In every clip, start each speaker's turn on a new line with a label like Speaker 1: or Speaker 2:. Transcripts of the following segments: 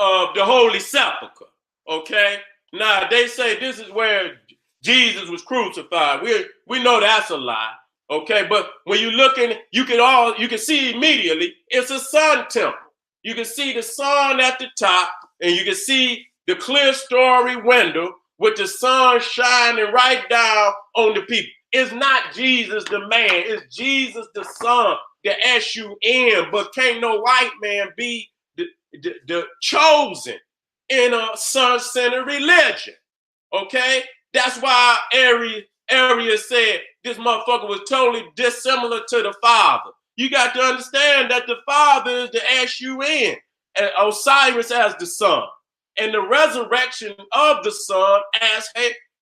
Speaker 1: of the Holy Sepulcher. Okay, now they say this is where Jesus was crucified. We know that's a lie. Okay, but when you look in, you can see immediately it's a sun temple. You can see the sun at the top, and you can see the clear story window with the sun shining right down on the people. It's not Jesus the man, it's Jesus the Son, the S-U-N, but can't no white man be the chosen in a sun-centered religion. Okay? That's why Arius said this motherfucker was totally dissimilar to the Father. You got to understand that the Father is the S-U-N, and Osiris as the Son, and the resurrection of the Son as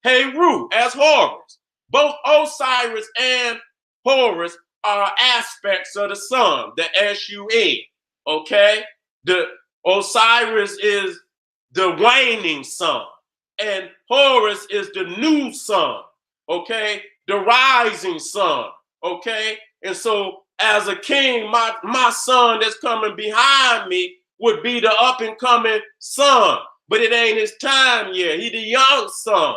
Speaker 1: Heru, as Horus. Both Osiris and Horus are aspects of the Son, the S-U-N. Okay? The Osiris is the waning sun, and Horus is the new sun. Okay? The rising sun. Okay? And so as a king, my son that's coming behind me would be the up and coming son, but it ain't his time yet. He the young son.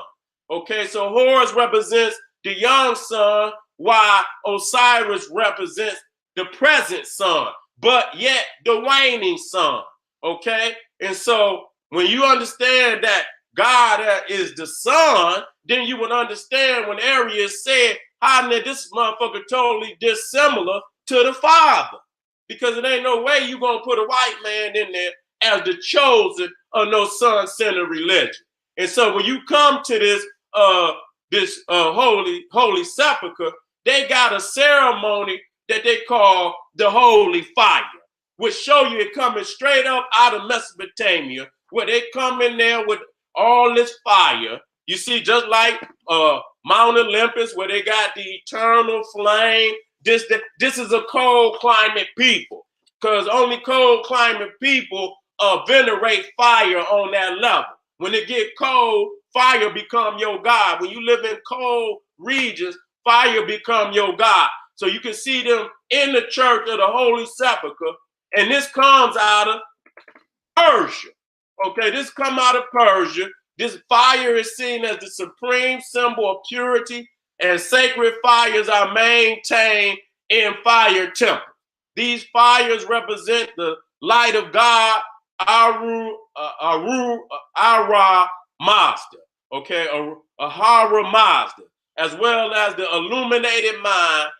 Speaker 1: Okay, so Horus represents the young son, while Osiris represents the present son, but yet the waning son. Okay, and so when you understand that God is the son, then you would understand when Arius said, how this motherfucker totally dissimilar to the Father, because it ain't no way you gonna put a white man in there as the chosen of no sun-centered religion. And so when you come to this holy sepulcher, they got a ceremony that they call the holy fire, which show you it coming straight up out of Mesopotamia, where they come in there with all this fire. You see, just like Mount Olympus, where they got the eternal flame. This is a cold climate people, because only cold climate people venerate fire on that level. When it get cold, fire become your God. When you live in cold regions, fire become your God. So you can see them in the church of the Holy Sepulchre, and this comes out of Persia. Okay, this come out of Persia. This fire is seen as the supreme symbol of purity, and sacred fires are maintained in fire temples. These fires represent the light of God, Ara Mazda, okay, Ahura Mazda, as well as the illuminated mind,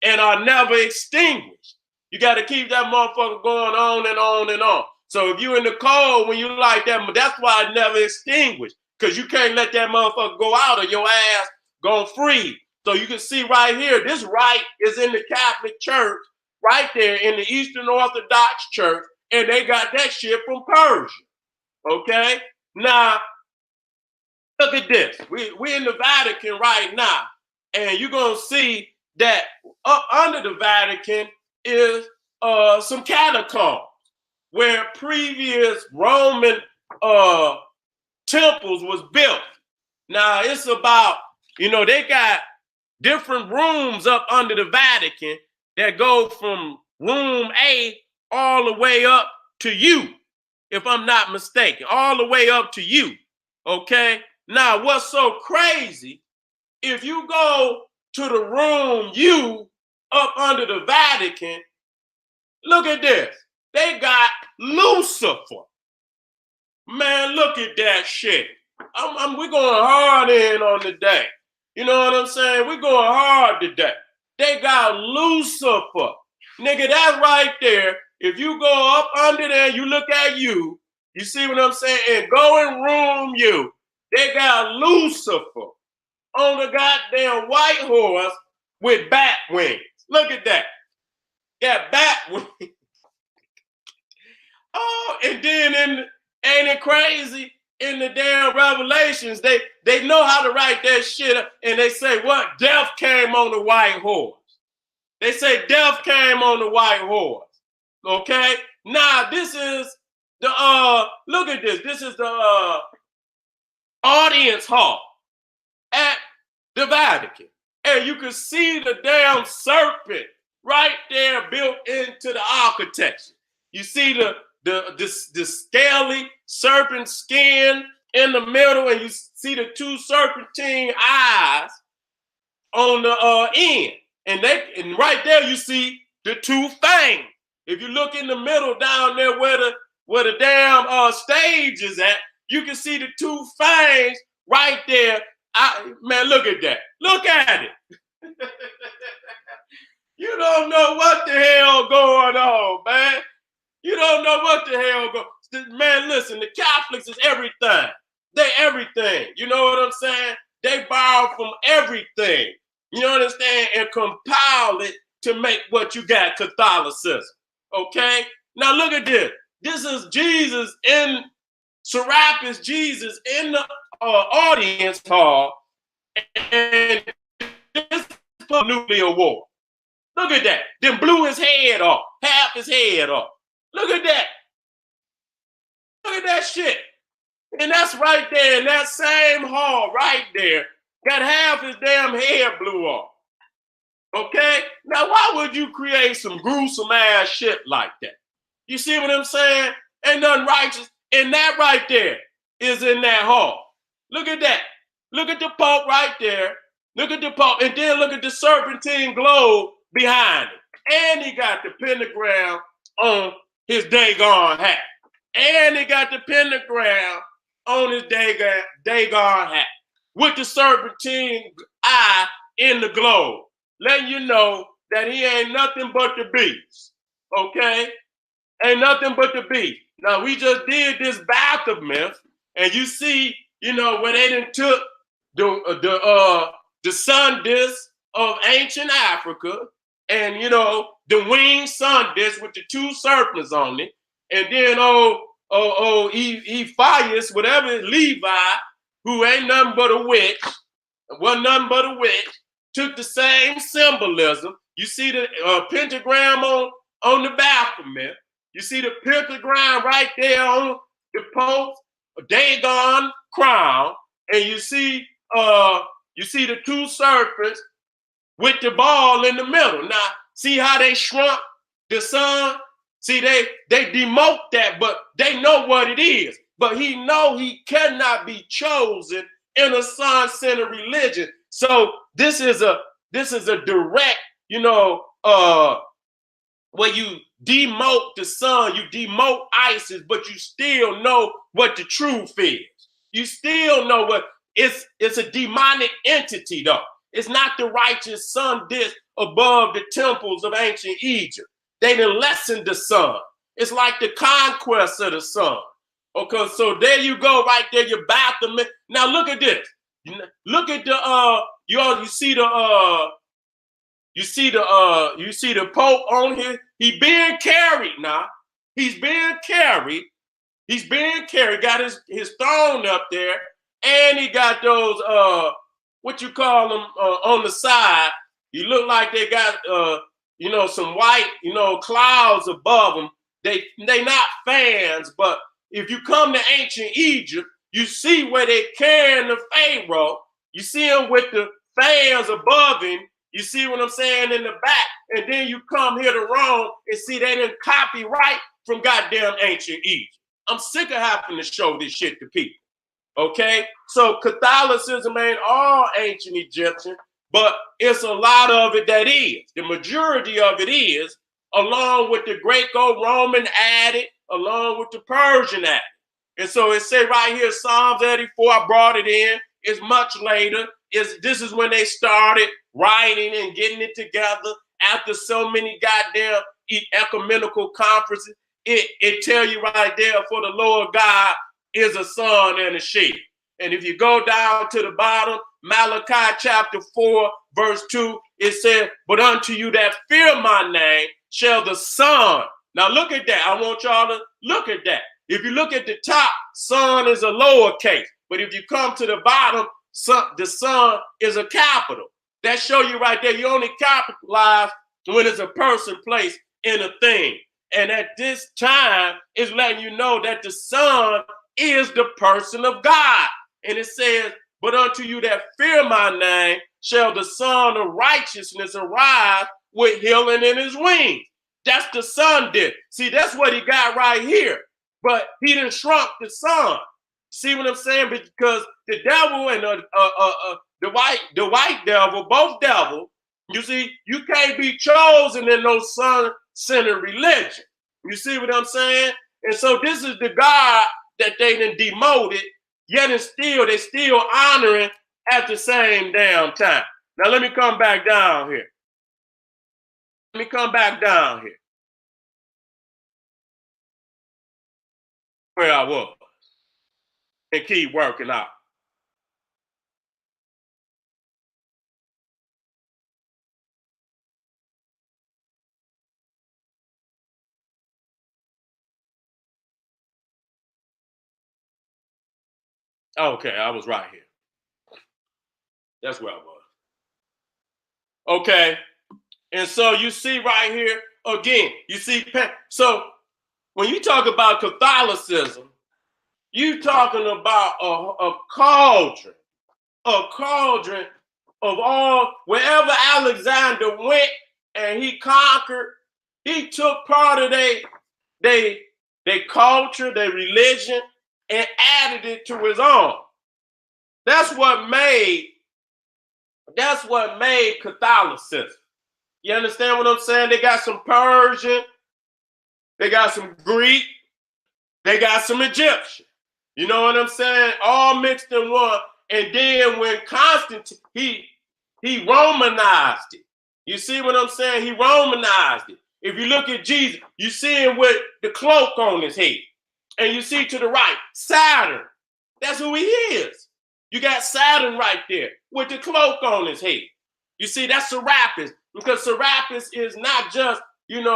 Speaker 1: and are never extinguished. You got to keep that motherfucker going on and on and on. So if you in the cold, when you like that, that's why it never extinguished, because you can't let that motherfucker go out or your ass gonna freeze. So you can see right here, this rite is in the Catholic Church, right there in the Eastern Orthodox Church, and they got that shit from Persia. Okay? Now, look at this. We in the Vatican right now, and you're gonna see that up under the Vatican is some catacombs where previous Roman temples was built. Now it's about, they got different rooms up under the Vatican that go from room A all the way up to U, if I'm not mistaken, all the way up to U. Okay. Now what's so crazy, if you go to the room U up under the Vatican, look at this. They got Lucifer. Man, look at that shit. We're going hard in on the day. You know what I'm saying? We're going hard today. They got Lucifer. Nigga, that's right there. If you go up under there, you look at you see what I'm saying? And go in room U. They got Lucifer on the goddamn white horse with bat wings. Look at that. Got bat wings. Oh, and then ain't it crazy? In the damn Revelations, they know how to write that shit up, and they say what? Death came on the white horse. They say death came on the white horse. Okay? Now this is the look at this. This is the audience hall at the Vatican. And you can see the damn serpent right there built into the architecture. You see the scaly serpent skin in the middle, and you see the two serpentine eyes on the end, and right there you see the two fangs. If you look in the middle down there where the damn stage is at, you can see the two fangs right there. Man, look at that. Look at it. You don't know what the hell going on, man. You don't know what the hell going on. Man, listen, the Catholics is everything. They everything. You know what I'm saying? They borrow from everything. You understand? And compile it to make what you got, Catholicism. Okay? Now look at this. This is Jesus in Serapis, Jesus in the audience hall, and this is for nuclear war. Look at that. Then blew his head off, half his head off. Look at that. Look at that shit. And that's right there in that same hall right there. Got half his damn head blew off. Okay? Now, why would you create some gruesome ass shit like that? You see what I'm saying? Ain't nothing righteous. And that right there is in that hall. Look at that. Look at the Pope right there. Look at the Pope. And then look at the serpentine globe behind it. And he got the pentagram on his daggone hat. And he got the pentagram on his daggone hat with the serpentine eye in the globe, letting you know that he ain't nothing but the beast. Okay? Ain't nothing but the beast. Now, we just did this Baphomet, and you see, you know, where they done took the sun disk of ancient Africa, and, you know, the winged sun disk with the two serpents on it, and then Ephias, whatever, Levi, who ain't nothing but a witch, wasn't nothing but a witch, took the same symbolism. You see the pentagram on the Baphomet. You see the pentagram right there on the Pope's Dagon crown, and you see the two serpents with the ball in the middle. Now, see how they shrunk the sun? See, they demote that, but they know what it is. But he know he cannot be chosen in a sun-centered religion. So this is a direct, you know, where you demote the sun, you demote ISIS, but you still know what the truth is. You still know what it's a demonic entity, though. It's not the righteous sun disk above the temples of ancient Egypt. They done lessened the sun. It's like the conquest of the sun. Okay, so there you go, right there, your Baphomet. Now look at this. Look at the you see the Pope on here. He being carried now. He's being carried. He's being carried. Got his throne up there, and he got those what you call them on the side. You look like they got you know, some white, you know, clouds above them. They not fans, but if you come to ancient Egypt, you see where they carrying the Pharaoh. You see him with the fans above him. You see what I'm saying in the back, and then you come here to Rome and see they didn't copy right from goddamn ancient Egypt. I'm sick of having to show this shit to people. Okay, so Catholicism ain't all ancient Egyptian, but it's a lot of it that is. The majority of it is, along with the Greco-Roman added, along with the Persian added. And so it say right here, Psalms 84, I brought it in. It's much later. This is when they started writing and getting it together after so many goddamn ecumenical conferences. It tell you right there, for the Lord God is a sun and a sheep. And if you go down to the bottom, Malachi chapter 4, verse 2, it says, but unto you that fear my name shall the sun. Now look at that. I want y'all to look at that. If you look at the top, sun is a lowercase. But if you come to the bottom, the sun is a capital. That show you right there. You only capitalize when it's a person, place, in a thing. And at this time, it's letting you know that the sun is the person of God. And it says, but unto you that fear my name shall the sun of righteousness arise with healing in his wings. That's the sun did. See, that's what he got right here. But he didn't shrunk the sun. See what I'm saying? Because the devil and the white devil, both devils, you see, you can't be chosen in no sun-centered religion. You see what I'm saying? And so this is the God that they done demoted, yet and still they still honoring at the same damn time. Now let me come back down here. Let me come back down here. Where I was. And keep working out. Okay, I was right here. That's where I was. Okay. And so you see right here, again, you see, so when you talk about Catholicism, you talking about a cauldron of all, wherever Alexander went and he conquered, he took part of they culture, their religion, and added it to his own. That's what made Catholicism. You understand what I'm saying? They got some Persian, they got some Greek, they got some Egyptian. You know what I'm saying? All mixed in one. And then when Constantine, he Romanized it. You see what I'm saying? He Romanized it. If you look at Jesus, you see him with the cloak on his head. And you see to the right, Saturn. That's who he is. You got Saturn right there with the cloak on his head. You see, that's Serapis. Because Serapis is not just, he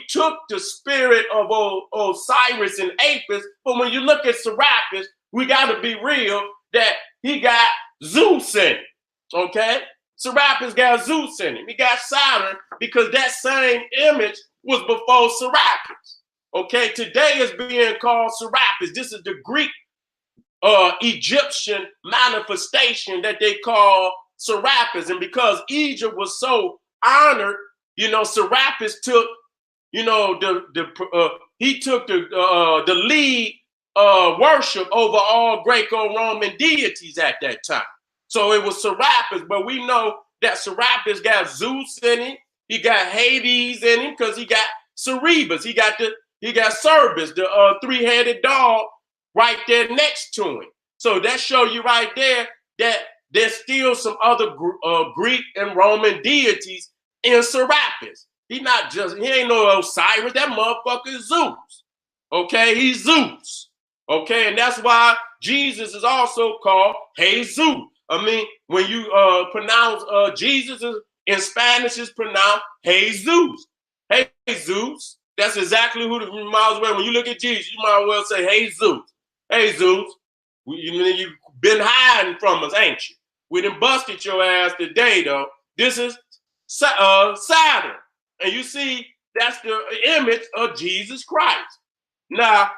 Speaker 1: took the spirit of Osiris and Apis, but when you look at Serapis, we got to be real that he got Zeus in it, okay? Serapis got Zeus in him. He got Saturn because that same image was before Serapis, okay? Today is being called Serapis. This is the Greek Egyptian manifestation that they call Serapis. And because Egypt was so honored, Serapis took, he took the lead worship over all Greco-Roman deities at that time. So it was Serapis, but we know that Serapis got Zeus in him. He got Hades in him because he got Cerberus. He got Cerberus, the three-headed dog, right there next to him. So that show you right there that there's still some other Greek and Roman deities in Serapis. He ain't no Osiris. That motherfucker is Zeus. Okay, he's Zeus. Okay, and that's why Jesus is also called Jesus. I mean, when you pronounce Jesus in Spanish, is pronounced Jesus. Jesus. That's exactly who you might as well. When you look at Jesus, you might as well say Jesus. Jesus. You've been hiding from us, ain't you? We done busted your ass today, though. This is Saturn. And you see, that's the image of Jesus Christ. Now,